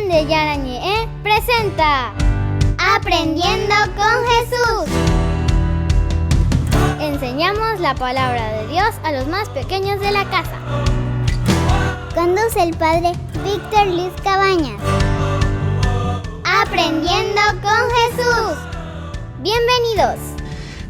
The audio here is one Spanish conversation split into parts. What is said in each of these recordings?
de Yarañé presenta Aprendiendo con Jesús. Enseñamos la palabra de Dios a los más pequeños de la casa. Conduce el padre Víctor Luis Cabañas. Aprendiendo con Jesús. Bienvenidos.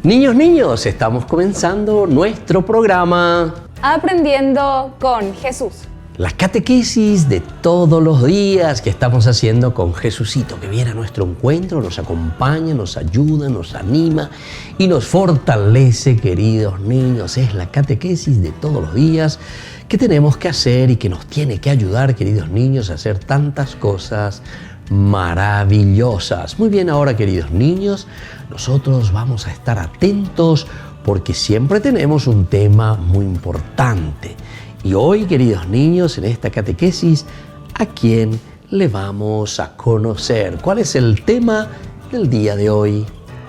Niños, estamos comenzando nuestro programa Aprendiendo con Jesús. La catequesis de todos los días que estamos haciendo con Jesucito, que viene a nuestro encuentro, nos acompaña, nos ayuda, nos anima y nos fortalece, queridos niños. Es la catequesis de todos los días que tenemos que hacer y que nos tiene que ayudar, queridos niños, a hacer tantas cosas maravillosas. Muy bien, ahora, queridos niños, nosotros vamos a estar atentos porque siempre tenemos un tema muy importante. Y hoy, queridos niños, en esta catequesis, ¿a quién le vamos a conocer? ¿Cuál es el tema del día de hoy?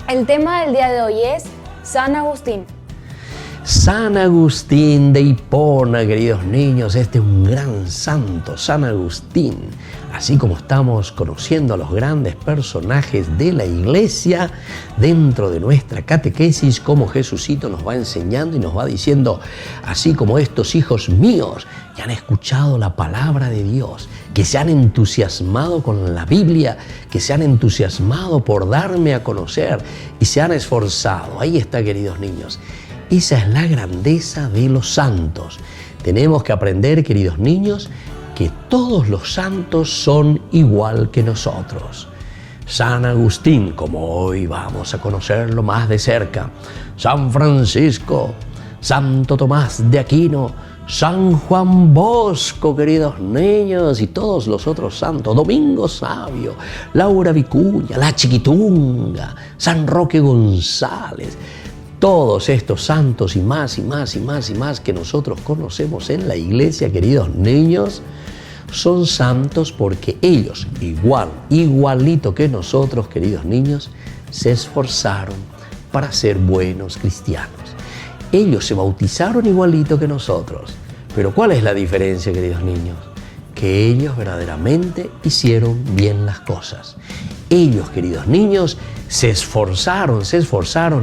El tema del día de hoy es San Agustín. San Agustín de Hipona, queridos niños, este es un gran santo, San Agustín. Así como estamos conociendo a los grandes personajes de la Iglesia, dentro de nuestra catequesis, como Jesucito nos va enseñando y nos va diciendo, así como estos hijos míos que han escuchado la palabra de Dios, que se han entusiasmado con la Biblia, que se han entusiasmado por darme a conocer y se han esforzado. Ahí está, queridos niños. Esa es la grandeza de los santos. Tenemos que aprender, queridos niños, que todos los santos son igual que nosotros. San Agustín, como hoy vamos a conocerlo más de cerca, San Francisco, Santo Tomás de Aquino, San Juan Bosco, queridos niños, y todos los otros santos, Domingo Sabio, Laura Vicuña, la Chiquitunga, San Roque González. Todos estos santos y más que nosotros conocemos en la Iglesia, queridos niños, son santos porque ellos, igualito que nosotros, queridos niños, se esforzaron para ser buenos cristianos. Ellos se bautizaron igualito que nosotros. Pero ¿cuál es la diferencia, queridos niños? Que ellos verdaderamente hicieron bien las cosas. Ellos, queridos niños, se esforzaron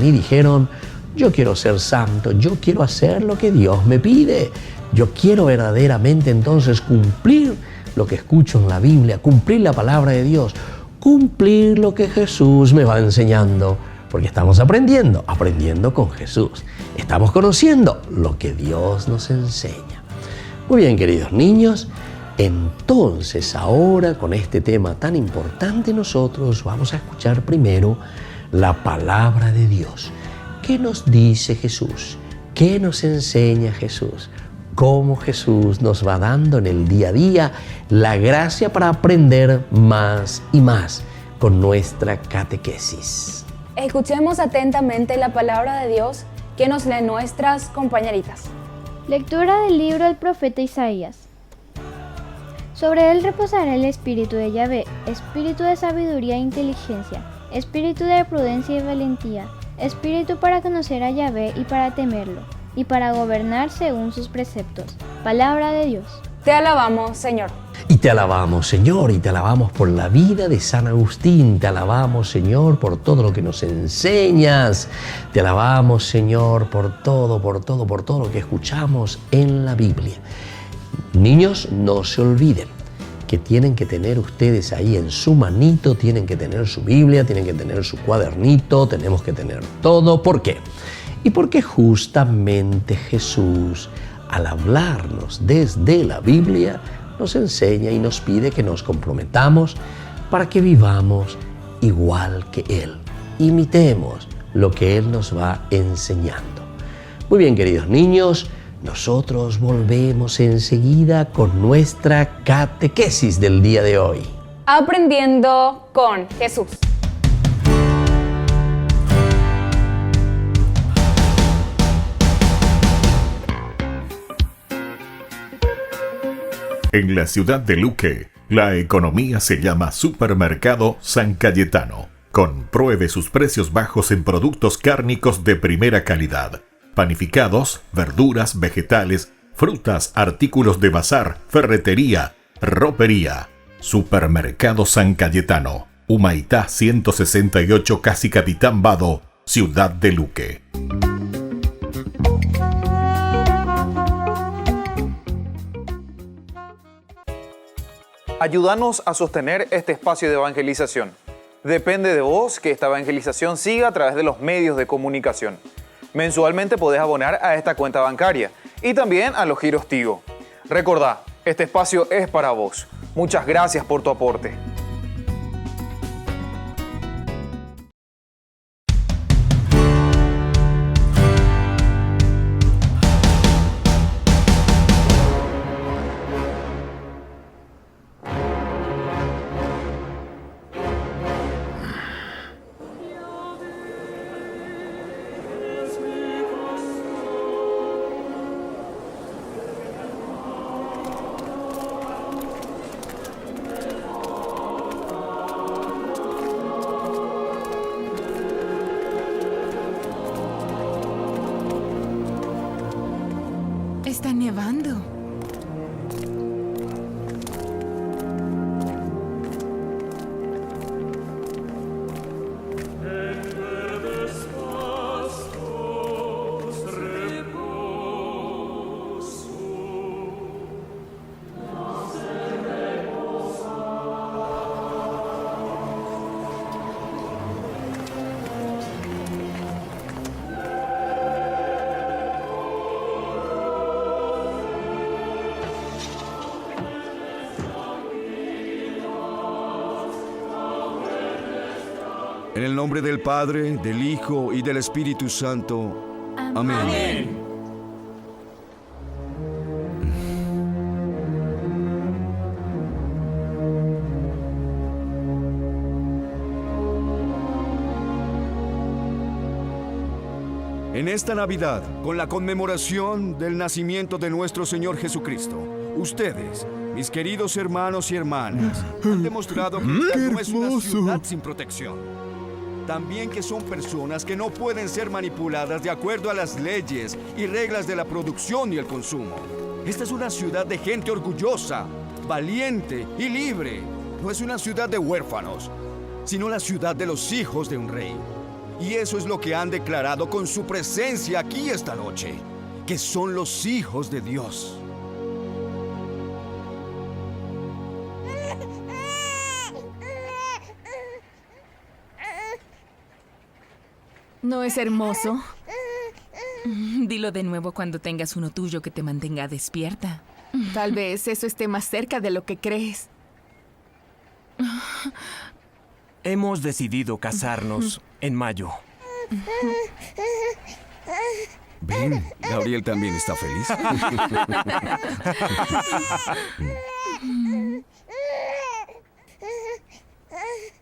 y dijeron, yo quiero ser santo, yo quiero hacer lo que Dios me pide. Yo quiero verdaderamente entonces cumplir lo que escucho en la Biblia, cumplir la palabra de Dios, cumplir lo que Jesús me va enseñando. Porque estamos aprendiendo con Jesús. Estamos conociendo lo que Dios nos enseña. Muy bien, queridos niños, entonces ahora con este tema tan importante nosotros vamos a escuchar primero la palabra de Dios. ¿Qué nos dice Jesús? ¿Qué nos enseña Jesús? ¿Cómo Jesús nos va dando en el día a día la gracia para aprender más y más con nuestra catequesis? Escuchemos atentamente la palabra de Dios que nos leen nuestras compañeritas. Lectura del libro del profeta Isaías. Sobre él reposará el espíritu de Yahvé, espíritu de sabiduría e inteligencia, espíritu de prudencia y valentía, espíritu para conocer a Yahvé y para temerlo, y para gobernar según sus preceptos. Palabra de Dios. Te alabamos, Señor. Y te alabamos, Señor, y te alabamos por la vida de San Agustín. Te alabamos, Señor, por todo lo que nos enseñas. Te alabamos, Señor, por todo lo que escuchamos en la Biblia. Niños, no se olviden que tienen que tener ustedes ahí en su manito, tienen que tener su Biblia, tienen que tener su cuadernito, tenemos que tener todo. ¿Por qué? Y porque justamente Jesús, al hablarnos desde la Biblia, nos enseña y nos pide que nos comprometamos para que vivamos igual que Él. Imitemos lo que Él nos va enseñando. Muy bien, queridos niños, nosotros volvemos enseguida con nuestra catequesis del día de hoy. Aprendiendo con Jesús. En la ciudad de Luque, la economía se llama Supermercado San Cayetano. Compruebe sus precios bajos en productos cárnicos de primera calidad. Panificados, verduras, vegetales, frutas, artículos de bazar, ferretería, ropería. Supermercado San Cayetano, Humaitá 168, Casi Capitán Vado, Ciudad de Luque. Ayúdanos a sostener este espacio de evangelización. Depende de vos que esta evangelización siga a través de los medios de comunicación. Mensualmente podés abonar a esta cuenta bancaria y también a los giros Tigo. Recordá, este espacio es para vos. Muchas gracias por tu aporte. Está nevando. En el nombre del Padre, del Hijo y del Espíritu Santo. Amén. Amén. En esta Navidad, con la conmemoración del nacimiento de nuestro Señor Jesucristo, ustedes, mis queridos hermanos y hermanas, han demostrado que no es una ciudad sin protección. También que son personas que no pueden ser manipuladas de acuerdo a las leyes y reglas de la producción y el consumo. Esta es una ciudad de gente orgullosa, valiente y libre. No es una ciudad de huérfanos, sino la ciudad de los hijos de un rey. Y eso es lo que han declarado con su presencia aquí esta noche, que son los hijos de Dios. ¿No es hermoso? Dilo de nuevo cuando tengas uno tuyo que te mantenga despierta. Tal vez eso esté más cerca de lo que crees. Hemos decidido casarnos en mayo. Ven, Gabriel también está feliz.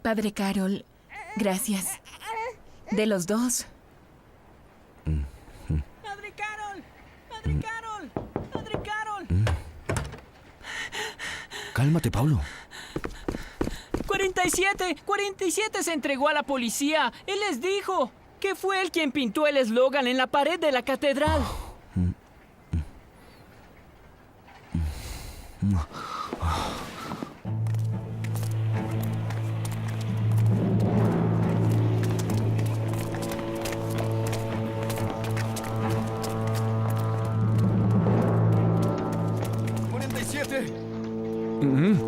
Padre Carol, gracias. De los dos. ¡Padre Carol! ¡Padre Carol! ¡Padre Carol! Cálmate, Pablo. 47 se entregó a la policía. Él les dijo que fue él quien pintó el eslogan en la pared de la catedral.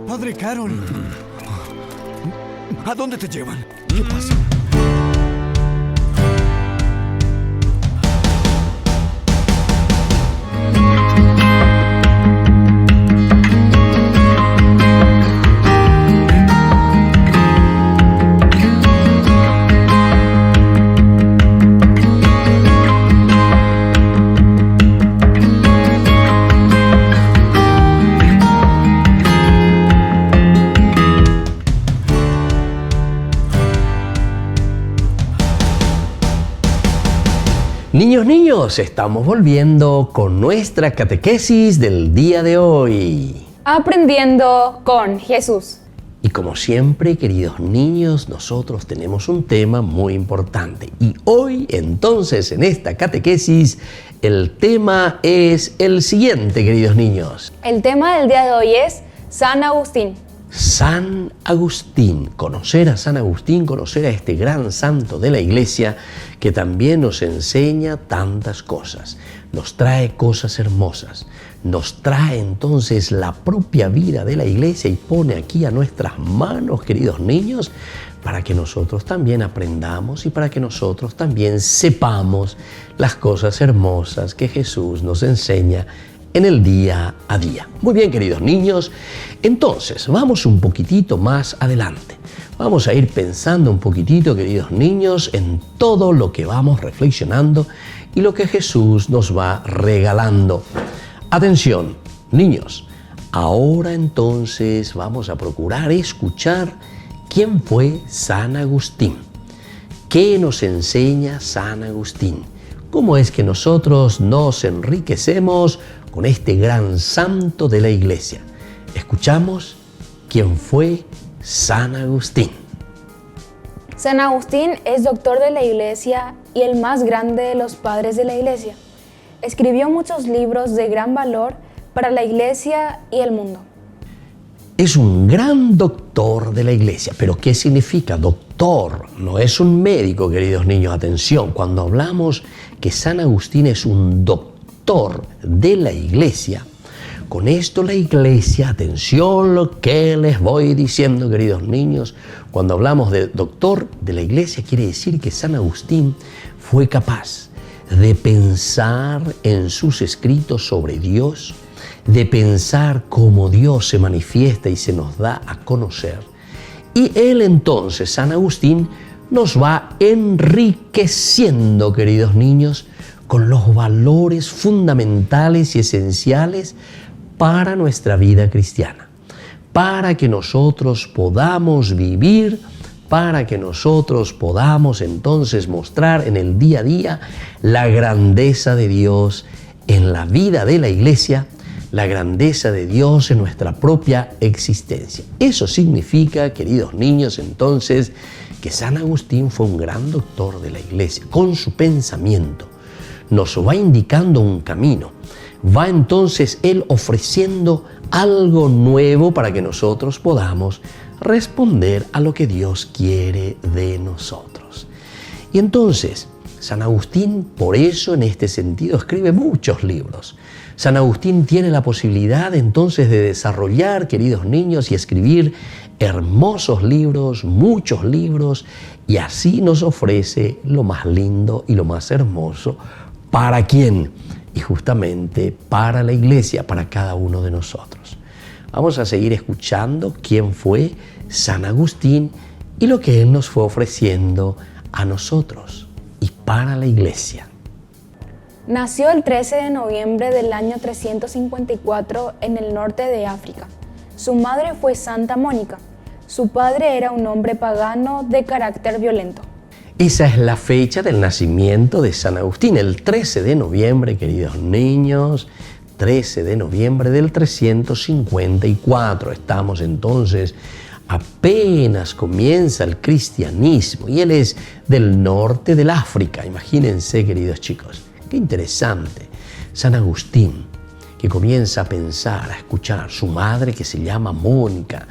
Padre Carol. ¿A dónde te llevan? ¿Qué pasa? Niños, estamos volviendo con nuestra catequesis del día de hoy. Aprendiendo con Jesús. Y como siempre, queridos niños, nosotros tenemos un tema muy importante. Y hoy, entonces, en esta catequesis, el tema es el siguiente, queridos niños. El tema del día de hoy es San Agustín. San Agustín, conocer a San Agustín, conocer a este gran santo de la Iglesia que también nos enseña tantas cosas, nos trae cosas hermosas, nos trae entonces la propia vida de la Iglesia y pone aquí a nuestras manos, queridos niños, para que nosotros también aprendamos y para que nosotros también sepamos las cosas hermosas que Jesús nos enseña en el día a día. Muy bien, queridos niños, entonces vamos un poquitito más adelante. Vamos a ir pensando un poquitito, queridos niños, en todo lo que vamos reflexionando y lo que Jesús nos va regalando. Atención, niños, ahora entonces vamos a procurar escuchar quién fue San Agustín. ¿Qué nos enseña San Agustín? ¿Cómo es que nosotros nos enriquecemos con este gran santo de la Iglesia? Escuchamos quién fue San Agustín. San Agustín es doctor de la Iglesia y el más grande de los padres de la Iglesia. Escribió muchos libros de gran valor para la Iglesia y el mundo. Es un gran doctor de la Iglesia. ¿Pero qué significa doctor? No es un médico, queridos niños. Atención, cuando hablamos que San Agustín es un doctor de la Iglesia, con esto la Iglesia, atención lo que les voy diciendo, queridos niños, cuando hablamos de doctor de la Iglesia, quiere decir que San Agustín fue capaz de pensar en sus escritos sobre Dios, de pensar cómo Dios se manifiesta y se nos da a conocer. Y él entonces, San Agustín, nos va enriqueciendo, queridos niños, con los valores fundamentales y esenciales para nuestra vida cristiana, para que nosotros podamos vivir, para que nosotros podamos entonces mostrar en el día a día la grandeza de Dios en la vida de la Iglesia, la grandeza de Dios en nuestra propia existencia. Eso significa, queridos niños, entonces, que San Agustín fue un gran doctor de la Iglesia. Con su pensamiento nos va indicando un camino. Va entonces él ofreciendo algo nuevo para que nosotros podamos responder a lo que Dios quiere de nosotros. Y entonces, San Agustín, por eso en este sentido, escribe muchos libros. San Agustín tiene la posibilidad entonces de desarrollar, queridos niños, y escribir hermosos libros, muchos libros, y así nos ofrece lo más lindo y lo más hermoso. ¿Para quién? Y justamente para la Iglesia, para cada uno de nosotros. Vamos a seguir escuchando quién fue San Agustín y lo que él nos fue ofreciendo a nosotros y para la Iglesia. Nació el 13 de noviembre del año 354 en el norte de África. Su madre fue Santa Mónica. Su padre era un hombre pagano de carácter violento. Esa es la fecha del nacimiento de San Agustín, el 13 de noviembre, queridos niños, 13 de noviembre del 354. Estamos entonces, apenas comienza el cristianismo y él es del norte del África. Imagínense, queridos chicos, qué interesante. San Agustín, que comienza a pensar, a escuchar, su madre que se llama Mónica.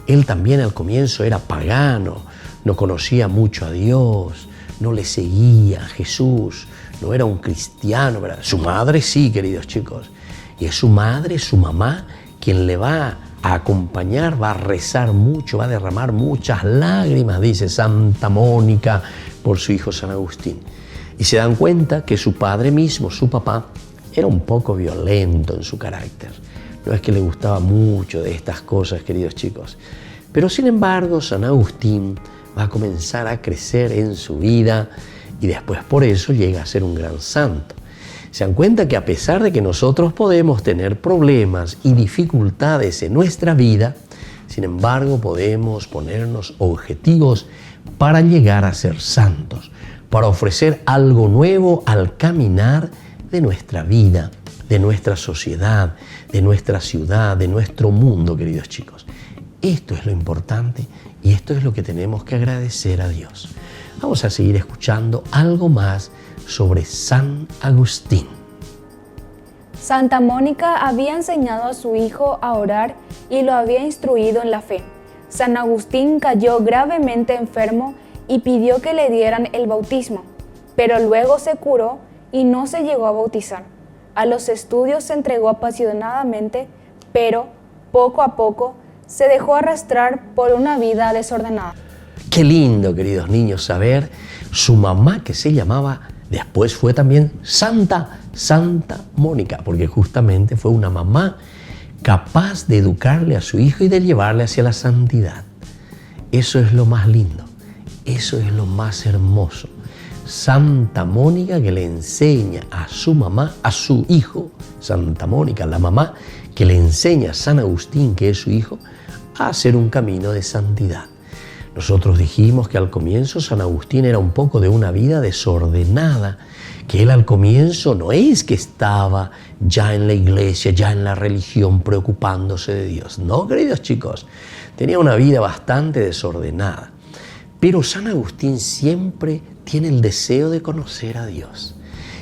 Él también al comienzo era pagano, no conocía mucho a Dios, no le seguía a Jesús, no era un cristiano, ¿verdad? Su madre sí, queridos chicos. Y es su madre, su mamá, quien le va a acompañar, va a rezar mucho, va a derramar muchas lágrimas, dice Santa Mónica, por su hijo San Agustín. Y se dan cuenta que su padre mismo, su papá, era un poco violento en su carácter. No es que le gustaba mucho de estas cosas, queridos chicos. Pero sin embargo, San Agustín va a comenzar a crecer en su vida y después por eso llega a ser un gran santo. Se dan cuenta que a pesar de que nosotros podemos tener problemas y dificultades en nuestra vida, sin embargo podemos ponernos objetivos para llegar a ser santos, para ofrecer algo nuevo al caminar de nuestra vida, de nuestra sociedad, de nuestra ciudad, de nuestro mundo, queridos chicos. Esto es lo importante y esto es lo que tenemos que agradecer a Dios. Vamos a seguir escuchando algo más sobre San Agustín. Santa Mónica había enseñado a su hijo a orar y lo había instruido en la fe. San Agustín cayó gravemente enfermo y pidió que le dieran el bautismo, pero luego se curó y no se llegó a bautizar. A los estudios se entregó apasionadamente, pero poco a poco se dejó arrastrar por una vida desordenada. Qué lindo, queridos niños, saber su mamá, que se llamaba, después fue también Santa Mónica, porque justamente fue una mamá capaz de educarle a su hijo y de llevarle hacia la santidad. Eso es lo más lindo, eso es lo más hermoso. Santa Mónica, que le enseña a su mamá, a su hijo, Santa Mónica, la mamá, que le enseña a San Agustín, que es su hijo, a hacer un camino de santidad. Nosotros dijimos que al comienzo San Agustín era un poco de una vida desordenada, que él al comienzo no es que estaba ya en la iglesia, ya en la religión, preocupándose de Dios. No, queridos chicos, tenía una vida bastante desordenada. Pero San Agustín siempre tiene el deseo de conocer a Dios.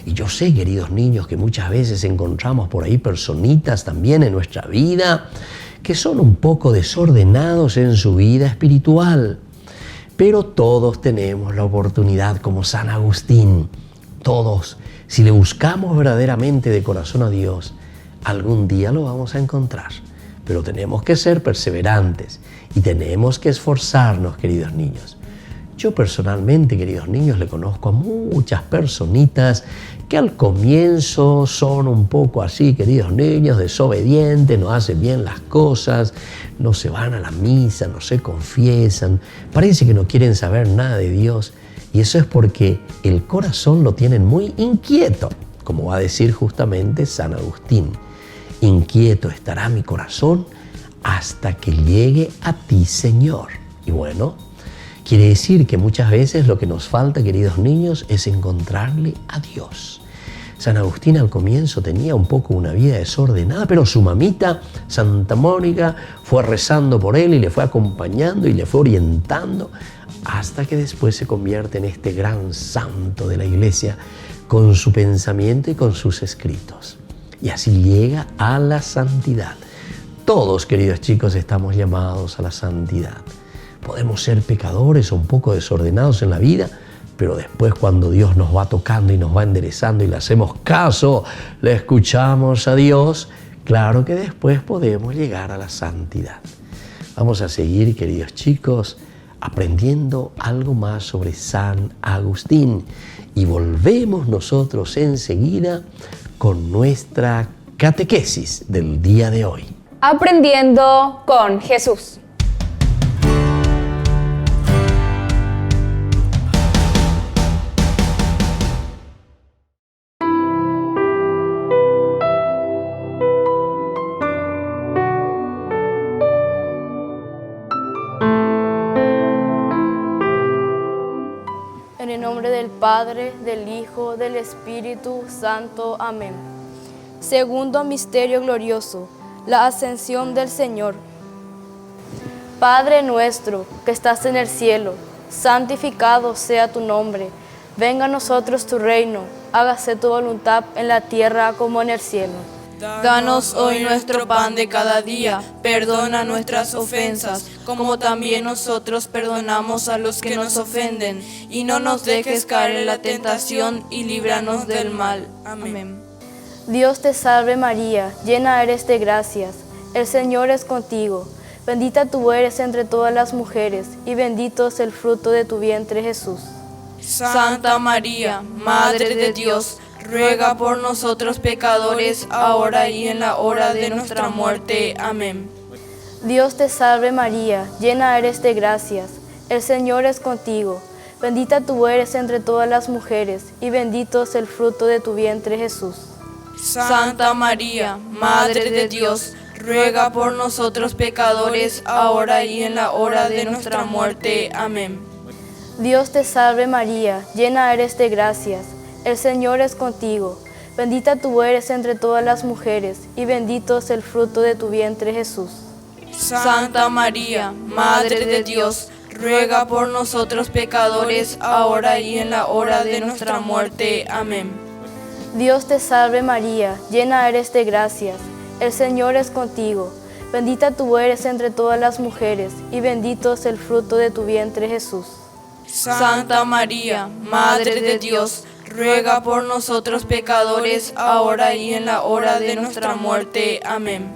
Y yo sé, queridos niños, que muchas veces encontramos por ahí personitas también en nuestra vida que son un poco desordenados en su vida espiritual. Pero todos tenemos la oportunidad, como San Agustín, todos, si le buscamos verdaderamente de corazón a Dios, algún día lo vamos a encontrar. Pero tenemos que ser perseverantes y tenemos que esforzarnos, queridos niños. Yo personalmente, queridos niños, le conozco a muchas personitas que al comienzo son un poco así, queridos niños, desobedientes, no hacen bien las cosas, no se van a la misa, no se confiesan, parece que no quieren saber nada de Dios. Y eso es porque el corazón lo tienen muy inquieto, como va a decir justamente San Agustín. Inquieto estará mi corazón hasta que llegue a ti, Señor. Y bueno, quiere decir que muchas veces lo que nos falta, queridos niños, es encontrarle a Dios. San Agustín al comienzo tenía un poco una vida desordenada, pero su mamita, Santa Mónica, fue rezando por él y le fue acompañando y le fue orientando hasta que después se convierte en este gran santo de la Iglesia con su pensamiento y con sus escritos. Y así llega a la santidad. Todos, queridos chicos, estamos llamados a la santidad. Podemos ser pecadores o un poco desordenados en la vida, pero después cuando Dios nos va tocando y nos va enderezando y le hacemos caso, le escuchamos a Dios, claro que después podemos llegar a la santidad. Vamos a seguir, queridos chicos, aprendiendo algo más sobre San Agustín y volvemos nosotros enseguida con nuestra catequesis del día de hoy. Aprendiendo con Jesús. En el nombre del Padre, del Hijo, del Espíritu Santo. Amén. Segundo misterio glorioso, la ascensión del Señor. Padre nuestro que estás en el cielo, santificado sea tu nombre. Venga a nosotros tu reino, hágase tu voluntad en la tierra como en el cielo. Danos hoy nuestro pan de cada día, perdona nuestras ofensas, como también nosotros perdonamos a los que nos ofenden, y no nos dejes caer en la tentación, y líbranos del mal. Amén. Dios te salve María, llena eres de gracias, el Señor es contigo, bendita tú eres entre todas las mujeres, y bendito es el fruto de tu vientre Jesús. Santa María, Madre de Dios, ruega por nosotros pecadores, ahora y en la hora de nuestra muerte. Amén. Dios te salve María, llena eres de gracias, el Señor es contigo, bendita tú eres entre todas las mujeres, y bendito es el fruto de tu vientre Jesús. Santa María, Madre de Dios, ruega por nosotros pecadores, ahora y en la hora de nuestra muerte. Amén. Dios te salve María, llena eres de gracias, el Señor es contigo, bendita tú eres entre todas las mujeres, y bendito es el fruto de tu vientre Jesús. Santa María, Madre de Dios, ruega por nosotros pecadores, ahora y en la hora de nuestra muerte. Amén. Dios te salve María, llena eres de gracias, el Señor es contigo, Bendita tú eres entre todas las mujeres, y bendito es el fruto de tu vientre, Jesús. Santa María, Madre de Dios, ruega por nosotros pecadores, ahora y en la hora de nuestra muerte. Amén.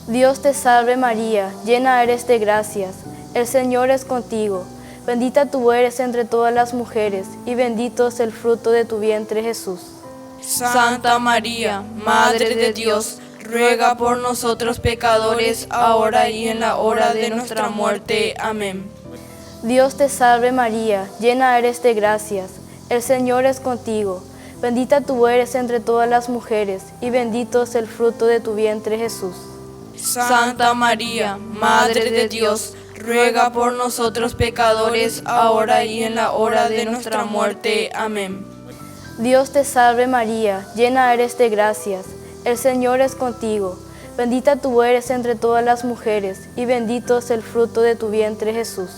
Dios te salve María, llena eres de gracias, el Señor es contigo. Bendita tú eres entre todas las mujeres, y bendito es el fruto de tu vientre, Jesús. Santa María, Madre de Dios, ruega por nosotros pecadores, ahora y en la hora de nuestra muerte. Amén. Dios te salve María, llena eres de gracias, el Señor es contigo. Bendita tú eres entre todas las mujeres, y bendito es el fruto de tu vientre, Jesús. Santa María, Madre de Dios, ruega por nosotros pecadores, ahora y en la hora de nuestra muerte. Amén. Dios te salve María, llena eres de gracias, el Señor es contigo. Bendita tú eres entre todas las mujeres, y bendito es el fruto de tu vientre, Jesús.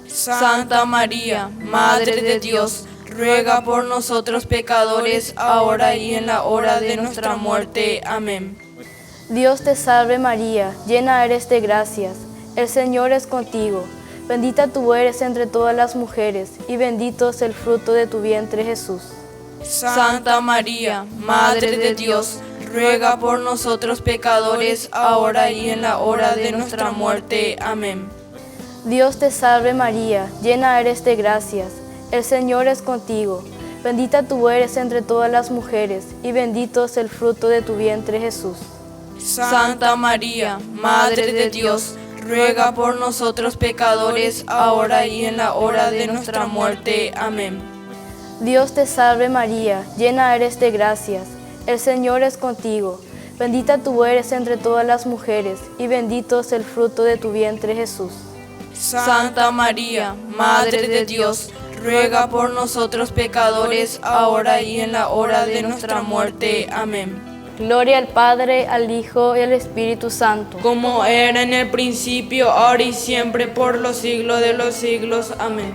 Santa María, Madre de Dios, ruega por nosotros pecadores, ahora y en la hora de nuestra muerte. Amén. Dios te salve María, llena eres de gracias, el Señor es contigo. Bendita tú eres entre todas las mujeres, y bendito es el fruto de tu vientre, Jesús. Santa María, Madre de Dios, ruega por nosotros pecadores, ahora y en la hora de nuestra muerte. Amén. Dios te salve María, llena eres de gracias, el Señor es contigo. Bendita tú eres entre todas las mujeres, y bendito es el fruto de tu vientre, Jesús. Santa María, Madre de Dios, ruega por nosotros pecadores, ahora y en la hora de nuestra muerte. Amén. Dios te salve María, llena eres de gracias, el Señor es contigo. Bendita tú eres entre todas las mujeres, y bendito es el fruto de tu vientre, Jesús. Santa María, Madre de Dios, ruega por nosotros pecadores, ahora y en la hora de nuestra muerte. Amén. Gloria al Padre, al Hijo y al Espíritu Santo. Como era en el principio, ahora y siempre, por los siglos de los siglos. Amén.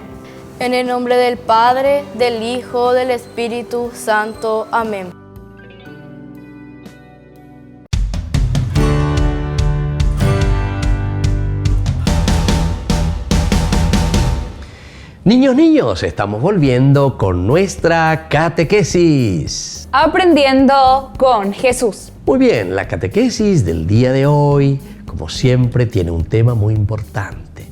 En el nombre del Padre, del Hijo, del Espíritu Santo. Amén. Niños, estamos volviendo con nuestra catequesis. Aprendiendo con Jesús. Muy bien, la catequesis del día de hoy, como siempre, tiene un tema muy importante.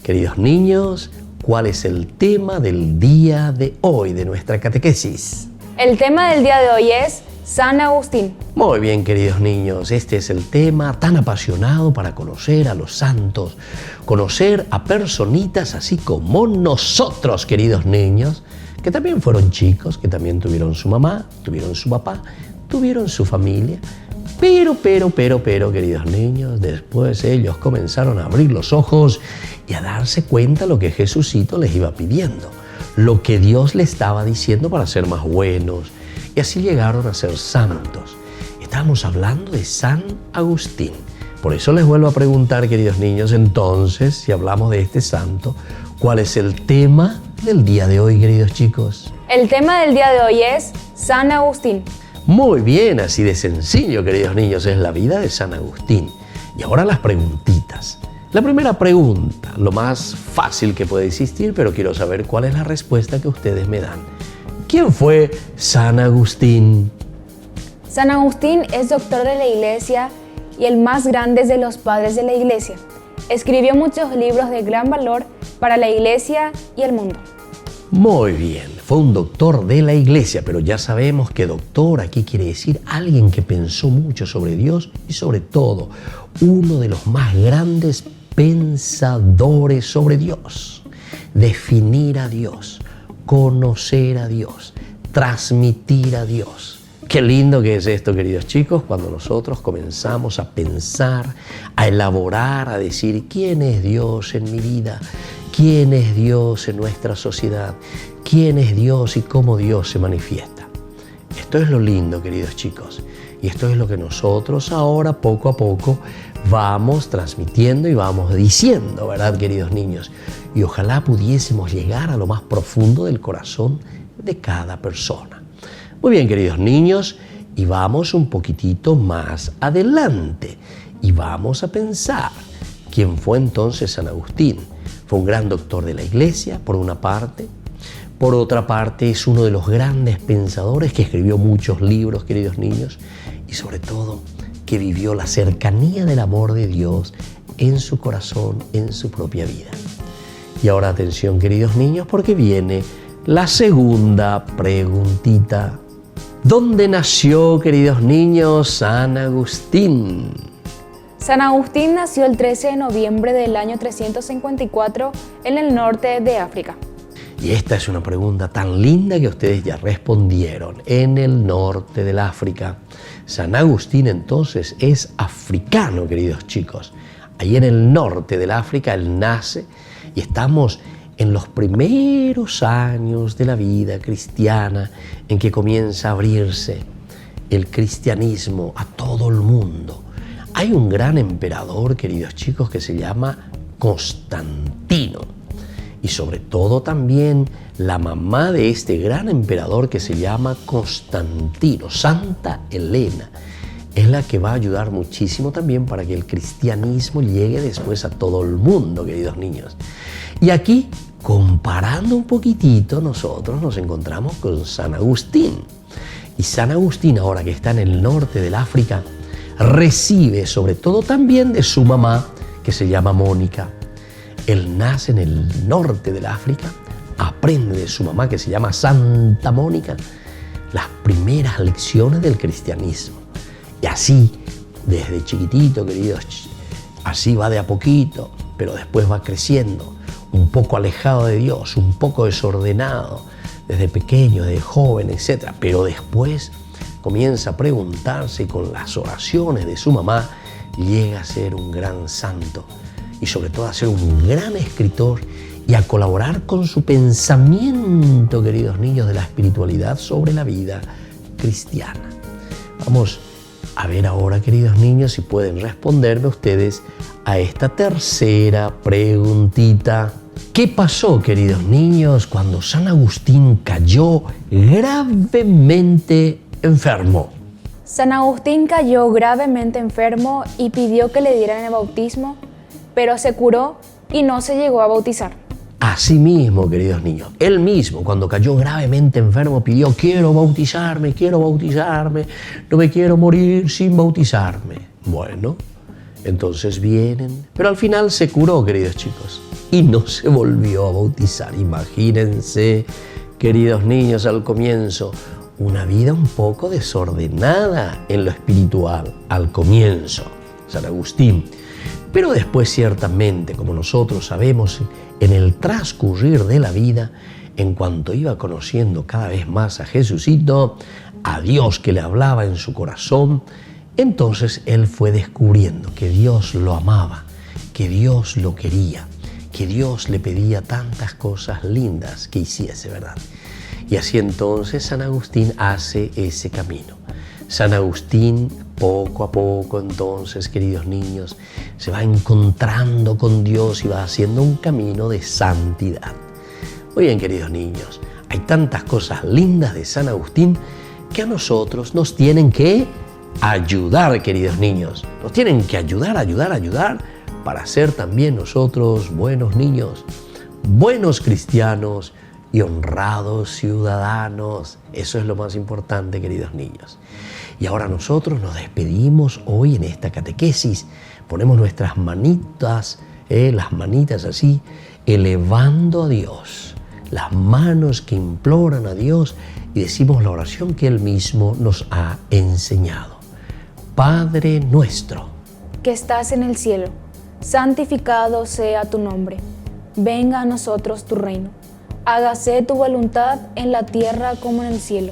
Queridos niños, ¿cuál es el tema del día de hoy de nuestra catequesis? El tema del día de hoy es San Agustín. Muy bien, queridos niños, este es el tema tan apasionado para conocer a los santos, conocer a personitas así como nosotros, queridos niños, que también fueron chicos, que también tuvieron su mamá, tuvieron su papá, tuvieron su familia, pero, queridos niños, después ellos comenzaron a abrir los ojos y a darse cuenta lo que Jesucito les iba pidiendo, lo que Dios les estaba diciendo para ser más buenos, y así llegaron a ser santos. Estamos hablando de San Agustín. Por eso les vuelvo a preguntar, queridos niños, entonces, si hablamos de este santo, ¿cuál es el tema del día de hoy, queridos chicos? El tema del día de hoy es San Agustín. Muy bien, así de sencillo, queridos niños, es la vida de San Agustín. Y ahora las preguntitas. La primera pregunta, lo más fácil que puede existir, pero quiero saber cuál es la respuesta que ustedes me dan. ¿Quién fue San Agustín? San Agustín es doctor de la Iglesia y el más grande de los padres de la Iglesia. Escribió muchos libros de gran valor para la Iglesia y el mundo. Muy bien, fue un doctor de la Iglesia, pero ya sabemos que doctor aquí quiere decir alguien que pensó mucho sobre Dios y sobre todo, uno de los más grandes pensadores sobre Dios. Definir a Dios, conocer a Dios, transmitir a Dios. Qué lindo que es esto, queridos chicos, cuando nosotros comenzamos a pensar, a elaborar, a decir quién es Dios en mi vida, quién es Dios en nuestra sociedad, quién es Dios y cómo Dios se manifiesta. Esto es lo lindo, queridos chicos, y esto es lo que nosotros ahora poco a poco vamos transmitiendo y vamos diciendo, ¿verdad, queridos niños? Y ojalá pudiésemos llegar a lo más profundo del corazón de cada persona. Muy bien, queridos niños, y vamos un poquitito más adelante. Y vamos a pensar quién fue entonces San Agustín. Fue un gran doctor de la Iglesia, por una parte. Por otra parte, es uno de los grandes pensadores que escribió muchos libros, queridos niños, y sobre todo que vivió la cercanía del amor de Dios en su corazón, en su propia vida. Y ahora atención, queridos niños, porque viene la segunda preguntita. ¿Dónde nació, queridos niños, San Agustín? San Agustín nació el 13 de noviembre del año 354 en el norte de África. Y esta es una pregunta tan linda que ustedes ya respondieron. En el norte del África. San Agustín entonces es africano, queridos chicos. Ahí en el norte del África él nace y estamos en los primeros años de la vida cristiana en que comienza a abrirse el cristianismo a todo el mundo. Hay un gran emperador, queridos chicos, que se llama Constantino. Y sobre todo también la mamá de este gran emperador que se llama Constantino, Santa Elena, es la que va a ayudar muchísimo también para que el cristianismo llegue después a todo el mundo, queridos niños. Y aquí, comparando un poquitito, nosotros nos encontramos con San Agustín. Y San Agustín, ahora que está en el norte del África, recibe sobre todo también de su mamá, que se llama Mónica. Él nace en el norte del África, aprende de su mamá, que se llama Santa Mónica, las primeras lecciones del cristianismo. Y así, desde chiquitito, queridos, así va de a poquito, pero después va creciendo, un poco alejado de Dios, un poco desordenado, desde pequeño, desde joven, etc. Pero después comienza a preguntarse y con las oraciones de su mamá llega a ser un gran santo. Y sobre todo a ser un gran escritor y a colaborar con su pensamiento, queridos niños, de la espiritualidad sobre la vida cristiana. Vamos a ver ahora, queridos niños, si pueden responderme ustedes a esta tercera preguntita. ¿Qué pasó, queridos niños, cuando San Agustín cayó gravemente enfermo? San Agustín cayó gravemente enfermo y pidió que le dieran el bautismo, pero se curó y no se llegó a bautizar. Así mismo, queridos niños, él mismo cuando cayó gravemente enfermo pidió: quiero bautizarme, no me quiero morir sin bautizarme. Bueno, entonces vienen, pero al final se curó, queridos chicos, y no se volvió a bautizar. Imagínense, queridos niños, al comienzo, una vida un poco desordenada en lo espiritual, al comienzo, San Agustín. Pero después, ciertamente, como nosotros sabemos, en el transcurrir de la vida, en cuanto iba conociendo cada vez más a Jesucito, a Dios que le hablaba en su corazón, entonces él fue descubriendo que Dios lo amaba, que Dios lo quería, que Dios le pedía tantas cosas lindas que hiciese, ¿verdad? Y así entonces San Agustín hace ese camino. San Agustín, poco a poco, entonces, queridos niños, se va encontrando con Dios y va haciendo un camino de santidad. Muy bien, queridos niños, hay tantas cosas lindas de San Agustín que a nosotros nos tienen que ayudar, queridos niños. Nos tienen que ayudar para ser también nosotros buenos niños, buenos cristianos y honrados ciudadanos. Eso es lo más importante, queridos niños. Y ahora nosotros nos despedimos hoy en esta catequesis. Ponemos nuestras manitas, las manitas así, elevando a Dios. Las manos que imploran a Dios y decimos la oración que Él mismo nos ha enseñado. Padre nuestro, que estás en el cielo, santificado sea tu nombre. Venga a nosotros tu reino. Hágase tu voluntad en la tierra como en el cielo.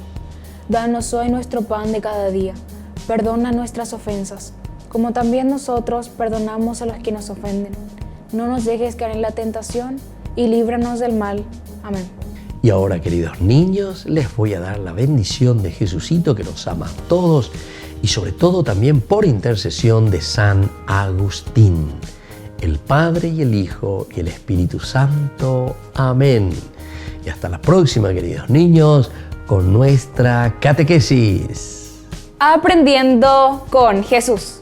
Danos hoy nuestro pan de cada día. Perdona nuestras ofensas, como también nosotros perdonamos a los que nos ofenden. No nos dejes caer en la tentación y líbranos del mal. Amén. Y ahora, queridos niños, les voy a dar la bendición de Jesucito, que nos ama a todos, y sobre todo también por intercesión de San Agustín, el Padre y el Hijo y el Espíritu Santo. Amén. Y hasta la próxima, queridos niños, con nuestra catequesis. Aprendiendo con Jesús.